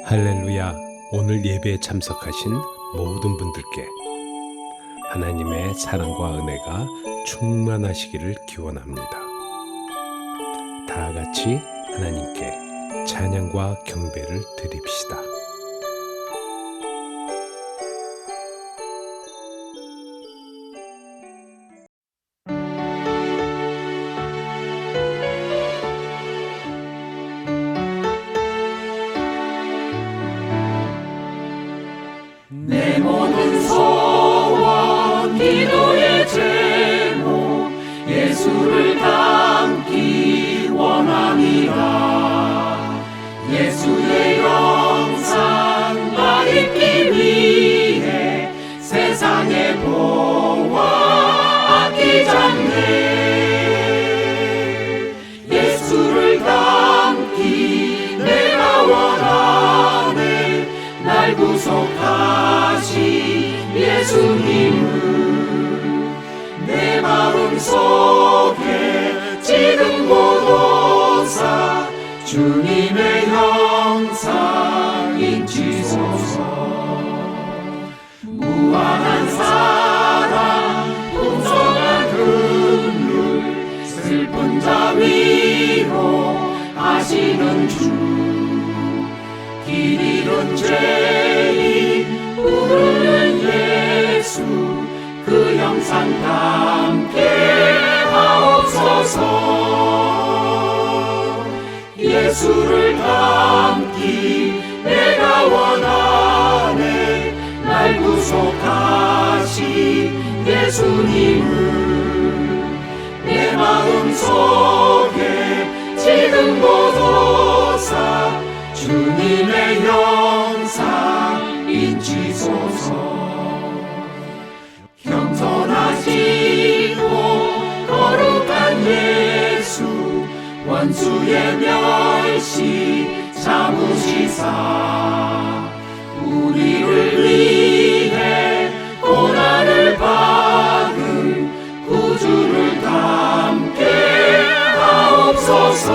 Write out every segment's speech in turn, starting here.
할렐루야. 오늘 예배에 참석하신 모든 분들께 하나님의 사랑과 은혜가 충만하시기를 기원합니다. 다 같이 하나님께 찬양과 경배를 드립시다. 내 모든 소원 기도의 제목 예수를 담기 원합니다. 예수의 영상 나 입기 위해 세상의 보화 아끼지 않네. 예수를 담기 내가 원하네. 날 구속하신 예수님을 내 마음속에 지금 보도사 주님의 형상 인치소서. 무한한 사랑 풍성한 긍휼 슬픈 자 위로 하시는 주 길 잃은 죄인 부르는 예수 그 형상 담게 하옵소서. 예수를 담기 내가 원하네. 날 구속하신 예수님을 내 마음속에 지금 보도사 주님의 형상 인치소서. 겸손하시고 거룩한 예수 원수의 멸시 참으시사 우리를 위해 고난을 받은 구주를 담게 하옵소서.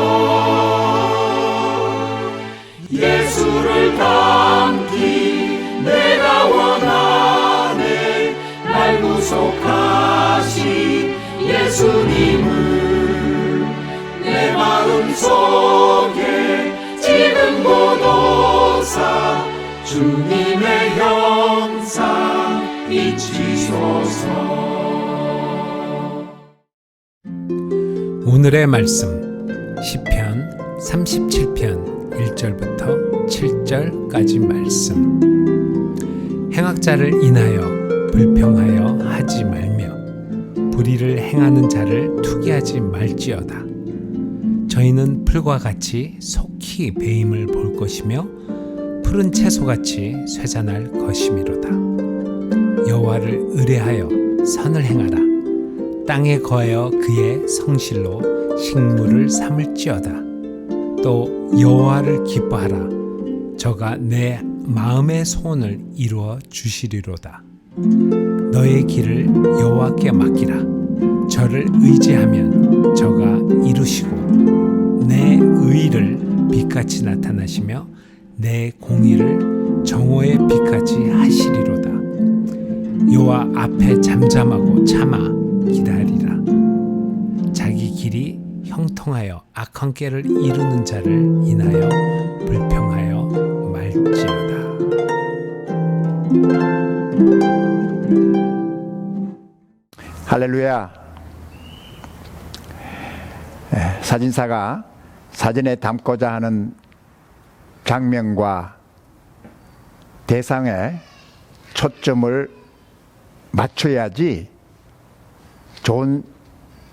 예수를 담기 내가 원하네. 날 구속하신 예수님을 내 마음속에 지금 보도사 주님의 형상 인치소서. 오늘의 말씀 시편 37편 1절부터 7절까지 말씀. 행악자를 인하여 불평하여 하지 말며 불의를 행하는 자를 투기하지 말지어다. 저희는 풀과 같이 속히 배임을 볼 것이며 푸른 채소같이 쇠잔할 것이미로다. 여호와를 의뢰하여 선을 행하라. 땅에 거하여 그의 성실로 식물을 삼을지어다. 또 여호와를 기뻐하라. 저가 내 마음의 소원을 이루어 주시리로다. 너의 길을 여호와께 맡기라. 저를 의지하면 저가 이루시고 내 의를 빛같이 나타나시며 내 공의를 정오의 빛같이 하시리로다. 여호와 앞에 잠잠하고 참아 기다리라. 자기 길이 형통하여 악한 꾀를 이루는 자를 인하여 불평하여 말지어다. 할렐루야. 사진사가 사진에 담고자 하는 장면과 대상에 초점을 맞춰야지 좋은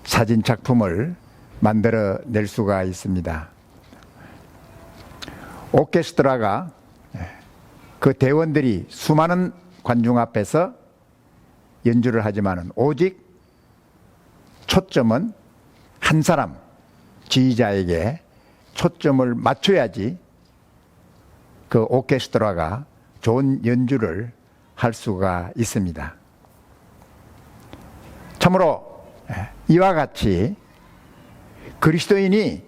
사진 작품을 만들어낼 수가 있습니다. 오케스트라가 그 대원들이 수많은 관중 앞에서 연주를 하지만 오직 초점은 한 사람 지휘자에게 초점을 맞춰야지 그 오케스트라가 좋은 연주를 할 수가 있습니다. 참으로 이와 같이 그리스도인이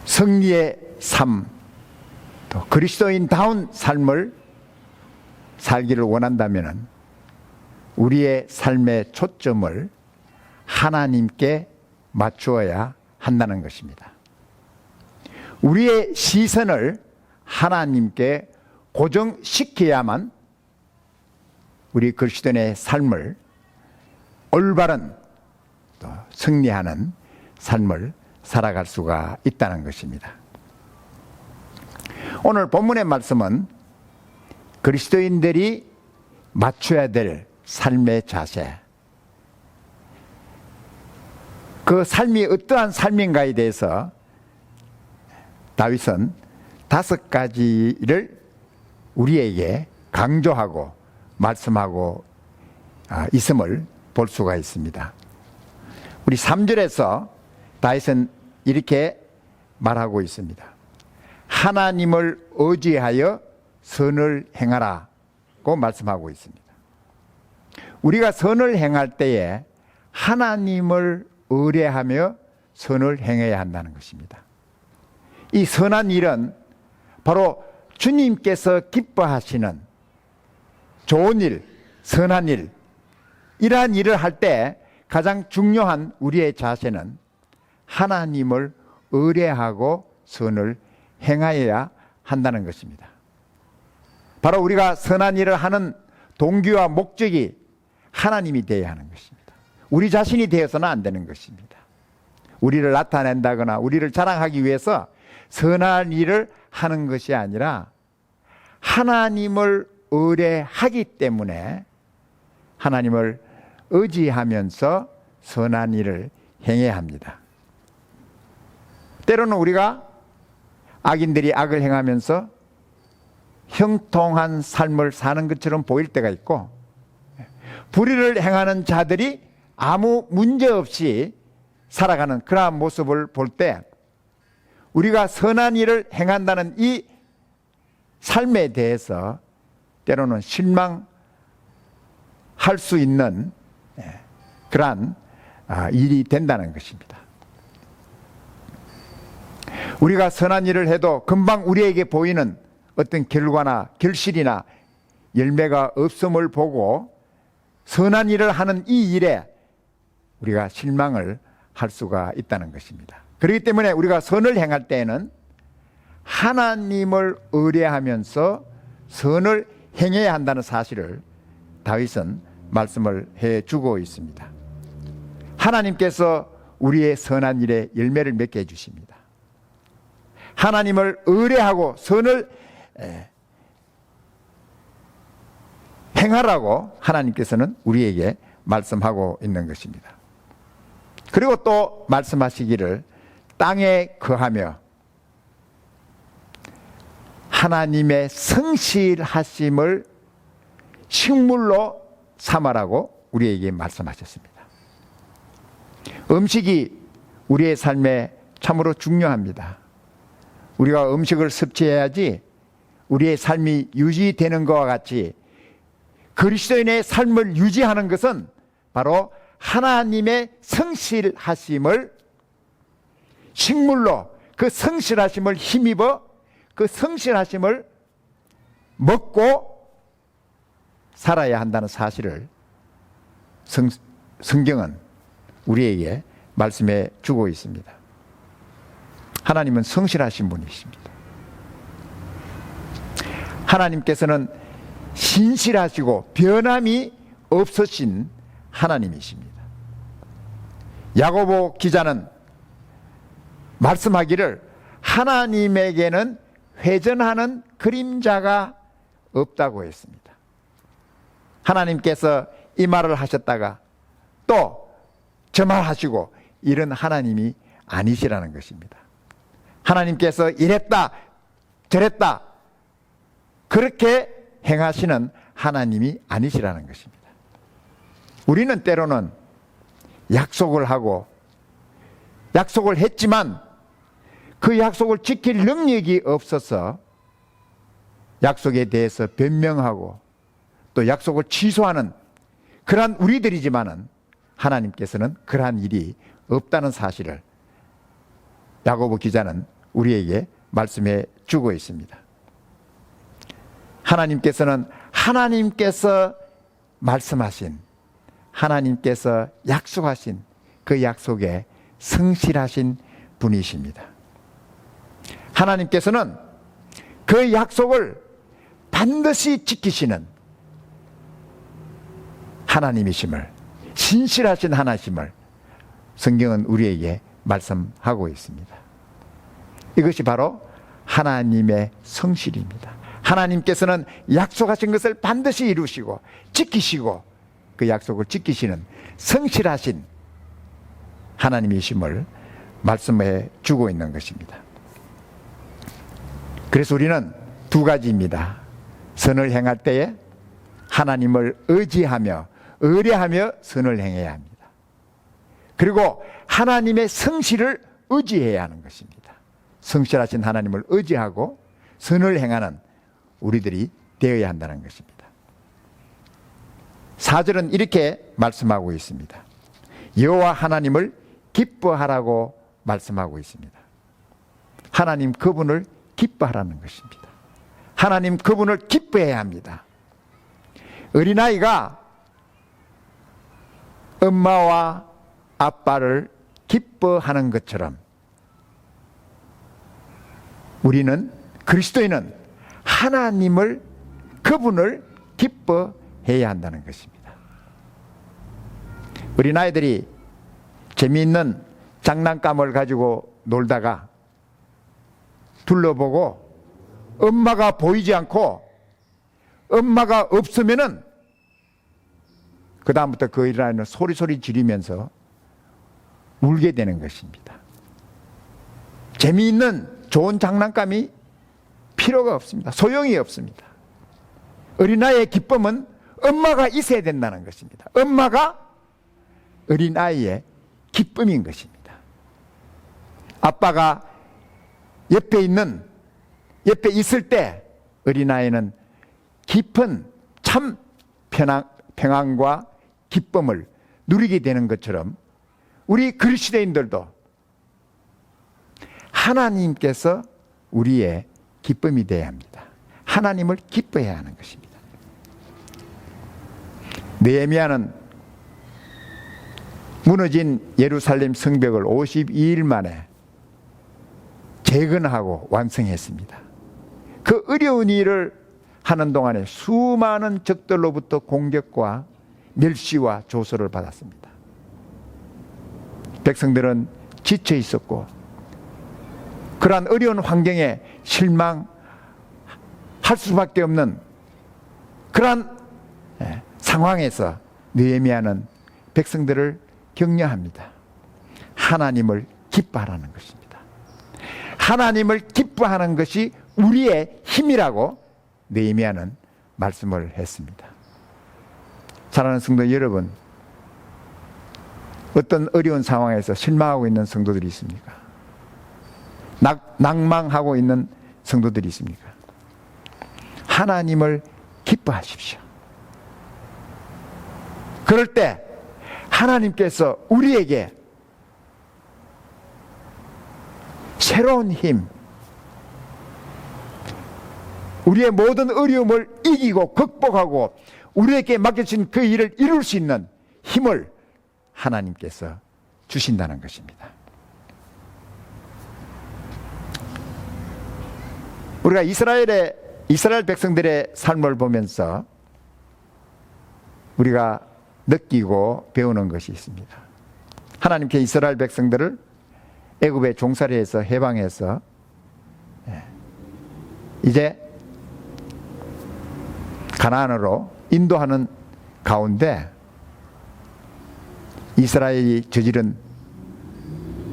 승리의 삶, 또 그리스도인다운 삶을 살기를 원한다면 우리의 삶의 초점을 하나님께 맞추어야 한다는 것입니다. 우리의 시선을 하나님께 고정시켜야만 우리 그리스도인의 삶을 올바른 또 승리하는 삶을 살아갈 수가 있다는 것입니다. 오늘 본문의 말씀은 그리스도인들이 맞춰야 될 삶의 자세, 그 삶이 어떠한 삶인가에 대해서 다윗은 5가지를 우리에게 강조하고 말씀하고 있음을 볼 수가 있습니다. 우리 3절에서 다윗은 이렇게 말하고 있습니다. 하나님을 의지하여 선을 행하라고 말씀하고 있습니다. 우리가 선을 행할 때에 하나님을 의뢰하며 선을 행해야 한다는 것입니다. 이 선한 일은 바로 주님께서 기뻐하시는 좋은 일, 선한 일, 이러한 일을 할 때 가장 중요한 우리의 자세는 하나님을 의뢰하고 선을 행하여야 한다는 것입니다. 바로 우리가 선한 일을 하는 동기와 목적이 하나님이 되어야 하는 것입니다. 우리 자신이 되어서는 안 되는 것입니다. 우리를 나타낸다거나 우리를 자랑하기 위해서 선한 일을 하는 것이 아니라 하나님을 의뢰하기 때문에 하나님을 의지하면서 선한 일을 행해야 합니다. 때로는 우리가 악인들이 악을 행하면서 형통한 삶을 사는 것처럼 보일 때가 있고, 불의를 행하는 자들이 아무 문제 없이 살아가는 그러한 모습을 볼 때 우리가 선한 일을 행한다는 이 삶에 대해서 때로는 실망할 수 있는 그러한 일이 된다는 것입니다. 우리가 선한 일을 해도 금방 우리에게 보이는 어떤 결과나 결실이나 열매가 없음을 보고 선한 일을 하는 이 일에 우리가 실망을 할 수가 있다는 것입니다. 그렇기 때문에 우리가 선을 행할 때에는 하나님을 의뢰하면서 선을 행해야 한다는 사실을 다윗은 말씀을 해주고 있습니다. 하나님께서 우리의 선한 일에 열매를 맺게 해주십니다. 하나님을 의뢰하고 선을 행하라고 하나님께서는 우리에게 말씀하고 있는 것입니다. 그리고 또 말씀하시기를 땅에 거하며 하나님의 성실하심을 식물로 삼아라고 우리에게 말씀하셨습니다. 음식이 우리의 삶에 참으로 중요합니다. 우리가 음식을 섭취해야지 우리의 삶이 유지되는 것과 같이 그리스도인의 삶을 유지하는 것은 바로 하나님의 성실하심을 식물로 그 성실하심을 힘입어 그 성실하심을 먹고 살아야 한다는 사실을 성경은 우리에게 말씀해 주고 있습니다. 하나님은 성실하신 분이십니다. 하나님께서는 신실하시고 변함이 없으신 하나님이십니다. 야고보 기자는 말씀하기를 하나님에게는 회전하는 그림자가 없다고 했습니다. 하나님께서 이 말을 하셨다가 또 저 말 하시고 이런 하나님이 아니시라는 것입니다. 하나님께서 이랬다 저랬다 그렇게 행하시는 하나님이 아니시라는 것입니다. 우리는 때로는 약속을 하고 약속을 했지만 그 약속을 지킬 능력이 없어서 약속에 대해서 변명하고 또 약속을 취소하는 그러한 우리들이지만은 하나님께서는 그러한 일이 없다는 사실을 야고보 기자는 우리에게 말씀해 주고 있습니다. 하나님께서 말씀하신, 하나님께서 약속하신 그 약속에 성실하신 분이십니다. 하나님께서는 그 약속을 반드시 지키시는 하나님이심을, 신실하신 하나님을 성경은 우리에게 말씀하고 있습니다. 이것이 바로 하나님의 성실입니다. 하나님께서는 약속하신 것을 반드시 이루시고 지키시고 그 약속을 지키시는 성실하신 하나님이심을 말씀해 주고 있는 것입니다. 그래서 우리는 두 가지입니다. 선을 행할 때에 하나님을 의지하며 의뢰하며 선을 행해야 합니다. 그리고 하나님의 성실을 의지해야 하는 것입니다. 성실하신 하나님을 의지하고 선을 행하는 우리들이 되어야 한다는 것입니다. 4절은 이렇게 말씀하고 있습니다. 여호와 하나님을 기뻐하라고 말씀하고 있습니다. 하나님 그분을 기뻐하라는 것입니다. 하나님 그분을 기뻐해야 합니다. 어린아이가 엄마와 아빠를 기뻐하는 것처럼 우리는, 그리스도인은 하나님을, 그분을 기뻐해야 한다는 것입니다. 어린아이들이 재미있는 장난감을 가지고 놀다가 둘러보고 엄마가 보이지 않고 엄마가 없으면은 그 다음부터 그 어린아이는 소리소리 지르면서 울게 되는 것입니다. 재미있는 좋은 장난감이 필요가 없습니다. 소용이 없습니다. 어린아이의 기쁨은 엄마가 있어야 된다는 것입니다. 엄마가 어린아이의 기쁨인 것입니다. 아빠가 옆에 있을 때 어린아이는 깊은 참 평안과 기쁨을 누리게 되는 것처럼 우리 그리스도인들도 하나님께서 우리의 기쁨이 되어야 합니다. 하나님을 기뻐해야 하는 것입니다. 느헤미야는 무너진 예루살렘 성벽을 52일 만에 재건하고 완성했습니다. 그 어려운 일을 하는 동안에 수많은 적들로부터 공격과 멸시와 조소를 받았습니다. 백성들은 지쳐 있었고 그러한 어려운 환경에 실망할 수밖에 없는 그러한 상황에서 느헤미야는 백성들을 격려합니다. 하나님을 기뻐하라는 것입니다. 하나님을 기뻐하는 것이 우리의 힘이라고 느헤미야는 말씀을 했습니다. 사랑하는 성도 여러분, 어떤 어려운 상황에서 실망하고 있는 성도들이 있습니까? 낭망하고 있는 성도들이 있습니까? 하나님을 기뻐하십시오. 그럴 때 하나님께서 우리에게 새로운 힘, 우리의 모든 어려움을 이기고 극복하고 우리에게 맡겨진 그 일을 이룰 수 있는 힘을 하나님께서 주신다는 것입니다. 우리가 이스라엘 백성들의 삶을 보면서 우리가 느끼고 배우는 것이 있습니다. 하나님께 이스라엘 백성들을 애굽의 종살이에서 해방해서 이제 가나안으로 인도하는 가운데 이스라엘이 저지른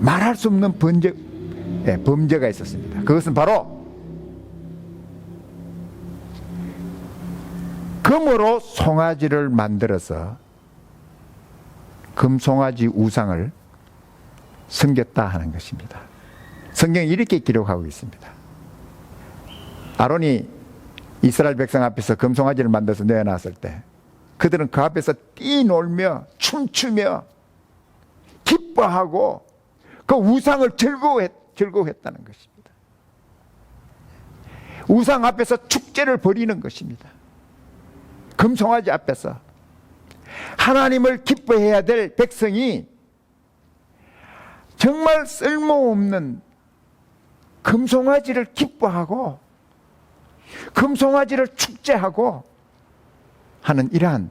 말할 수 없는 범죄가 있었습니다. 그것은 바로 금으로 송아지를 만들어서 금송아지 우상을 섬겼다 하는 것입니다. 성경이 이렇게 기록하고 있습니다. 아론이 이스라엘 백성 앞에서 금송아지를 만들어서 내어놨을 때 그들은 그 앞에서 뛰놀며 춤추며 기뻐하고 그 우상을 즐거워했다는 것입니다. 우상 앞에서 축제를 벌이는 것입니다. 금송아지 앞에서 하나님을 기뻐해야 될 백성이 정말 쓸모없는 금송아지를 기뻐하고 금송아지를 축제하고 하는 이러한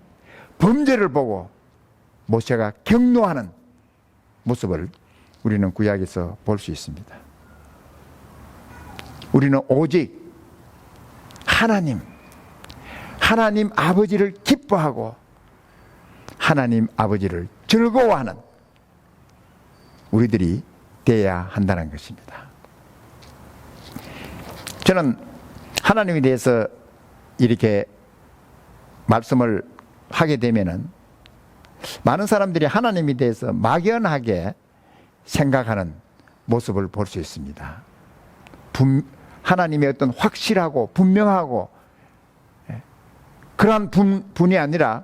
범죄를 보고 모세가 경노하는 모습을 우리는 구약에서 볼 수 있습니다. 우리는 오직 하나님 아버지를 기뻐하고 하나님 아버지를 즐거워하는 우리들이 되어야 한다는 것입니다. 저는 하나님에 대해서 이렇게 말씀을 하게 되면은 많은 사람들이 하나님에 대해서 막연하게 생각하는 모습을 볼 수 있습니다. 하나님의 어떤 확실하고 분명하고 그러한 분이 아니라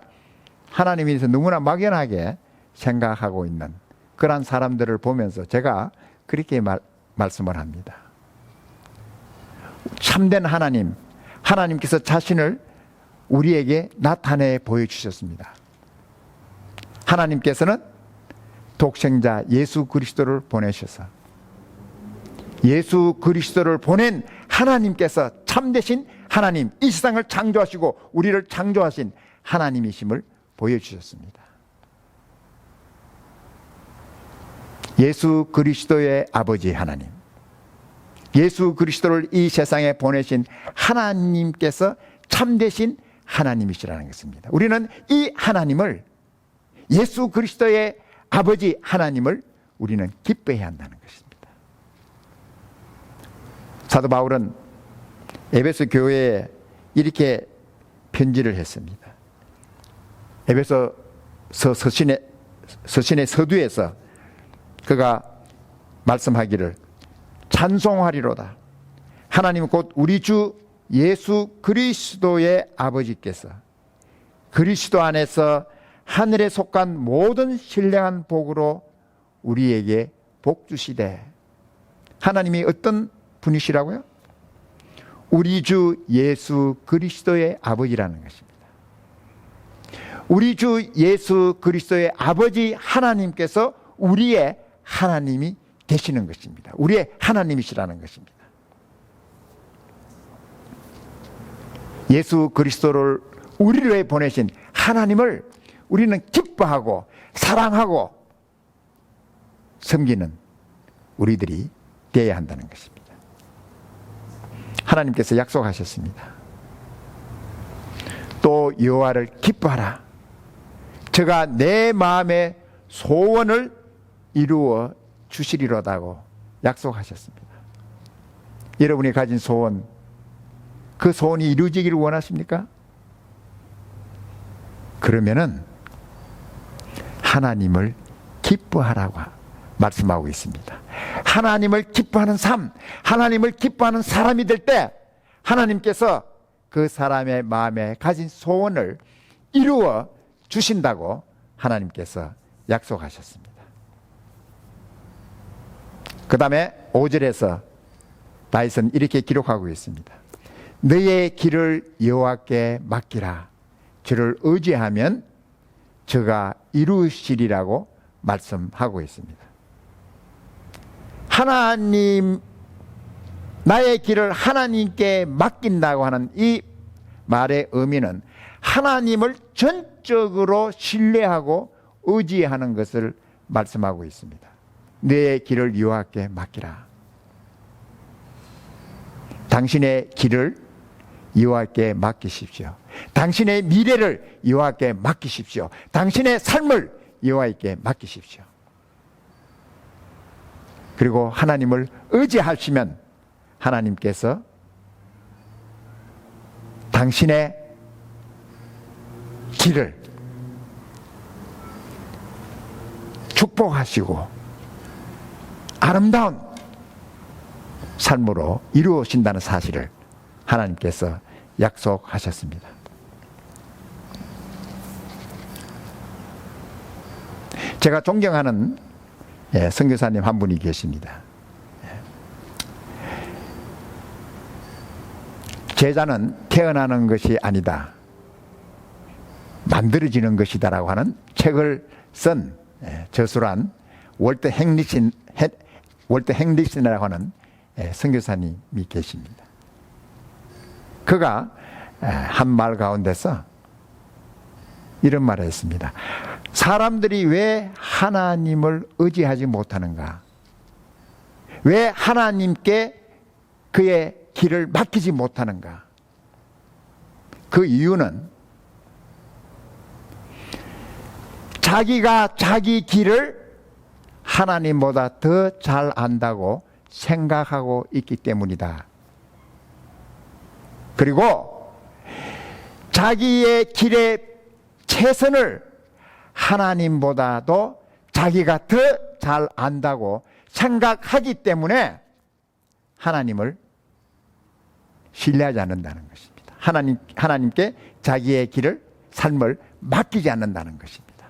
하나님에 대해서 너무나 막연하게 생각하고 있는 그러한 사람들을 보면서 제가 그렇게 말씀을 합니다. 참된 하나님께서 자신을 우리에게 나타내 보여주셨습니다. 하나님께서는 독생자 예수 그리스도를 보내셔서 예수 그리스도를 보낸 하나님께서 참되신 하나님, 이 세상을 창조하시고 우리를 창조하신 하나님이심을 보여주셨습니다. 예수 그리스도의 아버지 하나님, 예수 그리스도를 이 세상에 보내신 하나님께서 참되신 하나님이시라는 것입니다. 우리는 이 하나님을, 예수 그리스도의 아버지 하나님을 우리는 기뻐해야 한다는 것입니다. 사도 바울은 에베소 교회에 이렇게 편지를 했습니다. 에베소 서신의 서두에서 그가 말씀하기를 찬송하리로다. 하나님 곧 우리 주 예수 그리스도의 아버지께서 그리스도 안에서 하늘에 속한 모든 신령한 복으로 우리에게 복 주시되. 하나님이 어떤 분이시라고요? 우리 주 예수 그리스도의 아버지라는 것입니다. 우리 주 예수 그리스도의 아버지 하나님께서 우리의 하나님이 되시는 것입니다. 우리의 하나님이시라는 것입니다. 예수 그리스도를 우리를 위해 보내신 하나님을 우리는 기뻐하고 사랑하고 섬기는 우리들이 되어야 한다는 것입니다. 하나님께서 약속하셨습니다. 또 여호와를 기뻐하라. 저가 내 마음의 소원을 이루어 주시리로다고 약속하셨습니다. 여러분이 가진 소원, 그 소원이 이루어지기를 원하십니까? 그러면은 하나님을 기뻐하라고 말씀하고 있습니다. 하나님을 기뻐하는 삶, 하나님을 기뻐하는 사람이 될 때 하나님께서 그 사람의 마음에 가진 소원을 이루어 주신다고 하나님께서 약속하셨습니다. 그 다음에 5절에서 다윗은 이렇게 기록하고 있습니다. 너의 길을 여호와께 맡기라. 저를 의지하면 저가 이루시리라고 말씀하고 있습니다. 하나님, 나의 길을 하나님께 맡긴다고 하는 이 말의 의미는 하나님을 전적으로 신뢰하고 의지하는 것을 말씀하고 있습니다. 내 길을 여호와께 맡기라. 당신의 길을 여호와께 맡기십시오. 당신의 미래를 여호와께 맡기십시오. 당신의 삶을 여호와께 맡기십시오. 그리고 하나님을 의지하시면 하나님께서 당신의 길을 축복하시고 아름다운 삶으로 이루어진다는 사실을 하나님께서 약속하셨습니다. 제가 존경하는 선교사님 한 분이 계십니다. 제자는 태어나는 것이 아니다, 만들어지는 것이다라고 하는 책을 쓴 저술한 월터 행리슨이라고 하는 선교사님이 계십니다. 그가 한 말 가운데서 이런 말을 했습니다. 사람들이 왜 하나님을 의지하지 못하는가? 왜 하나님께 그의 길을 맡기지 못하는가? 그 이유는 자기가 자기 길을 하나님보다 더 잘 안다고 생각하고 있기 때문이다. 그리고 자기의 길의 최선을 하나님보다도 자기가 더 잘 안다고 생각하기 때문에 하나님을 신뢰하지 않는다는 것입니다. 하나님께 자기의 길을, 삶을 맡기지 않는다는 것입니다.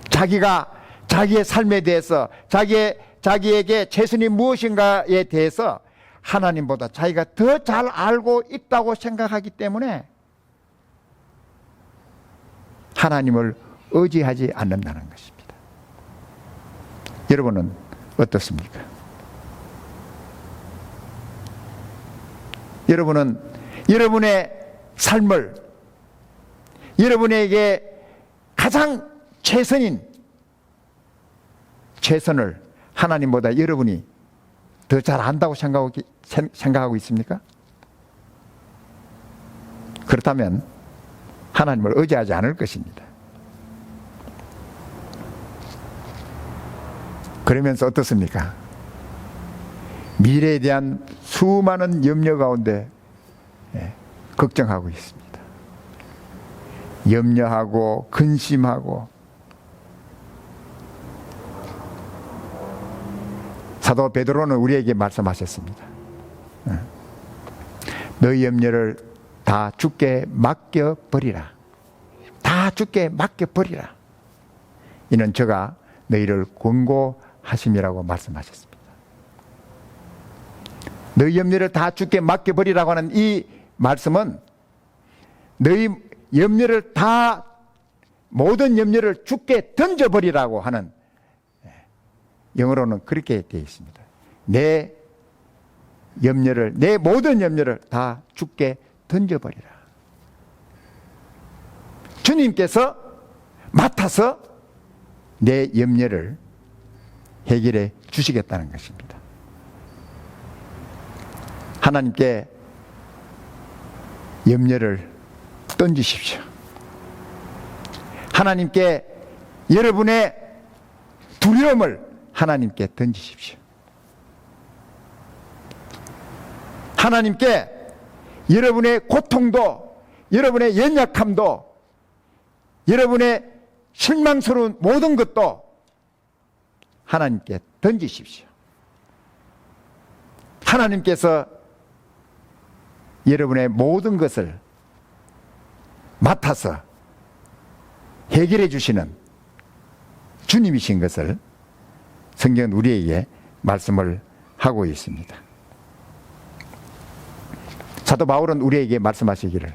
자기가 자기의 삶에 대해서, 자기에게 최선이 무엇인가에 대해서 하나님보다 자기가 더 잘 알고 있다고 생각하기 때문에 하나님을 의지하지 않는다는 것입니다. 여러분은 어떻습니까? 여러분은 여러분의 삶을, 여러분에게 가장 최선을 하나님보다 여러분이 더 잘 안다고 생각하고 있습니까? 그렇다면 하나님을 의지하지 않을 것입니다. 그러면서 어떻습니까? 미래에 대한 수많은 염려 가운데 걱정하고 있습니다. 염려하고 근심하고. 사도 베드로는 우리에게 말씀하셨습니다. 너희 염려를 다 주께 맡겨버리라. 다 주께 맡겨버리라. 이는 저가 너희를 권고하심이라고 말씀하셨습니다. 너희 염려를 다 주께 맡겨버리라고 하는 이 말씀은 너희 염려를 다, 모든 염려를 주께 던져버리라고 하는, 영어로는 그렇게 되어 있습니다. 내 모든 염려를 다 주께 던져버리라. 주님께서 맡아서 내 염려를 해결해 주시겠다는 것입니다. 하나님께 염려를 던지십시오. 하나님께 여러분의 두려움을 하나님께 던지십시오. 하나님께 여러분의 고통도, 여러분의 연약함도, 여러분의 실망스러운 모든 것도 하나님께 던지십시오. 하나님께서 여러분의 모든 것을 맡아서 해결해 주시는 주님이신 것을 성경은 우리에게 말씀을 하고 있습니다. 사도 바울은 우리에게 말씀하시기를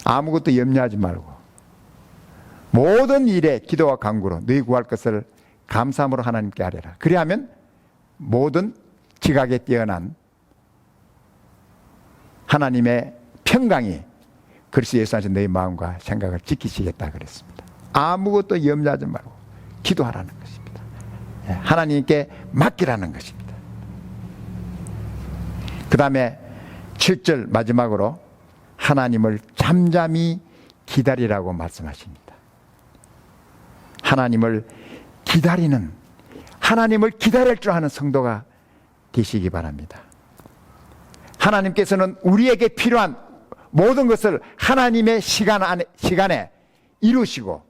아무것도 염려하지 말고 모든 일에 기도와 간구로 너희 구할 것을 감사함으로 하나님께 아뢰라. 그리하면 모든 지각에 뛰어난 하나님의 평강이 그리스도 예수 안에서 너희 마음과 생각을 지키시겠다 그랬습니다. 아무것도 염려하지 말고 기도하라는 것입니다. 하나님께 맡기라는 것입니다. 그 다음에 7절 마지막으로 하나님을 잠잠히 기다리라고 말씀하십니다. 하나님을 기다리는, 하나님을 기다릴 줄 아는 성도가 되시기 바랍니다. 하나님께서는 우리에게 필요한 모든 것을 하나님의 시간에 이루시고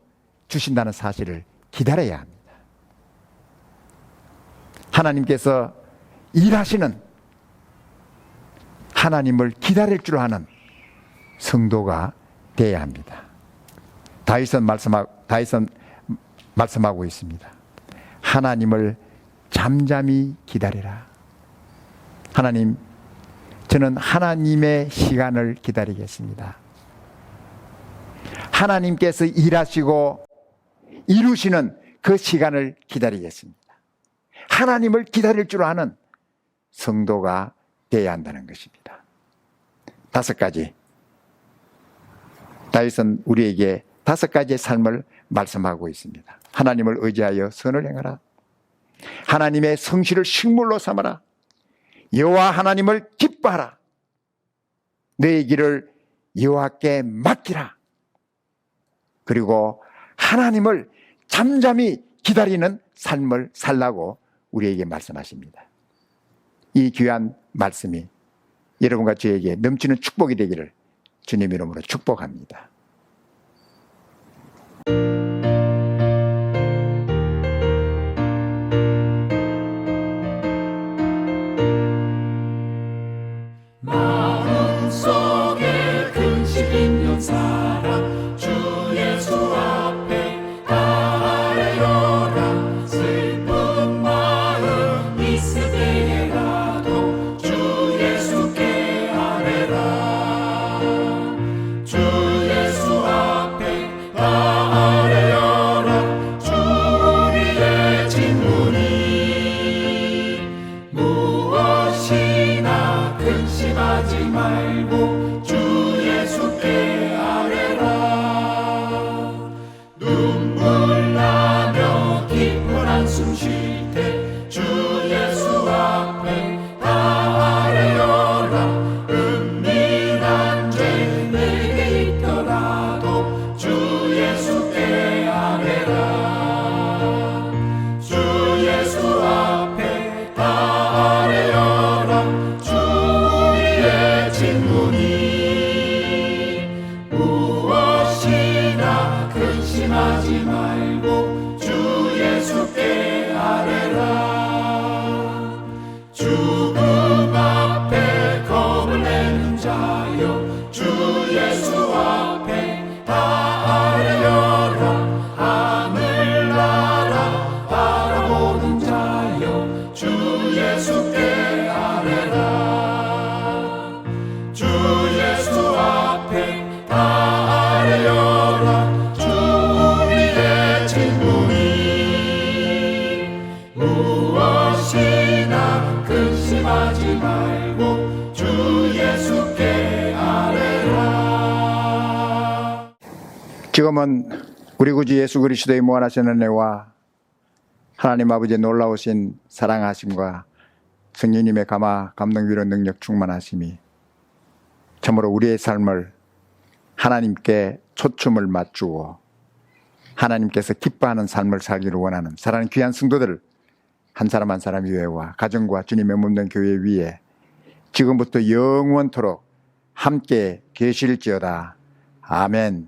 주신다는 사실을 기다려야 합니다. 하나님께서 일하시는 하나님을 기다릴 줄 아는 성도가 되어야 합니다. 다윗은 말씀하고 있습니다. 하나님을 잠잠히 기다리라. 하나님, 저는 하나님의 시간을 기다리겠습니다. 하나님께서 일하시고 이루시는 그 시간을 기다리겠습니다. 하나님을 기다릴 줄 아는 성도가 되어야 한다는 것입니다. 5가지. 다윗은 우리에게 5가지의 삶을 말씀하고 있습니다. 하나님을 의지하여 선을 행하라. 하나님의 성실을 식물로 삼아라. 여호와 하나님을 기뻐하라. 너의 길을 여호와께 맡기라. 그리고 하나님을 잠잠히 기다리는 삶을 살라고 우리에게 말씀하십니다. 이 귀한 말씀이 여러분과 저에게 넘치는 축복이 되기를 주님 이름으로 축복합니다. 마음속에 근심 있는 사람 주 예수 앞에 아뢰어라. 슬픈 마음 있을 때라도 주 예수께 아뢰라. 주 예수 앞에 아뢰어라. 주 우리의 진문이 무엇이나 근심하지 말고 주 예수께 아뢰라. 눈물 나며 깊은 한숨 쉴 때 주 예수 앞에 아뢰어라. 은밀한 죄 내게 있더라도 주 예수께 아뢰라. 주 예수 앞에 아뢰어라. 주 우리의 진문이 무엇이나 근심하지 말고 주 예수께 아뢰라. 죽음 앞에 겁을 내는 자여 주 예수 앞에 아뢰어라. 하늘나라 바라보는 자여 주 예수께 아뢰라. 주 예수 앞에 아뢰어라. 주 우리의 진문이 무엇이나 근심하지 말고 주 예수께 아뢰라. 지금은 우리 구주 예수 그리스도의 무한하신 은혜와 하나님 아버지의 놀라우신 사랑하심과 성령님의 감화, 감동, 위로, 능력, 충만하심이 참으로 우리의 삶을 하나님께 초점을 맞추고 하나님께서 기뻐하는 삶을 살기를 원하는 사랑하는 귀한 성도들 한 사람 한 사람 위에와 가정과 주님의 몸된 교회 위에 지금부터 영원토록 함께 계실지어다. 아멘.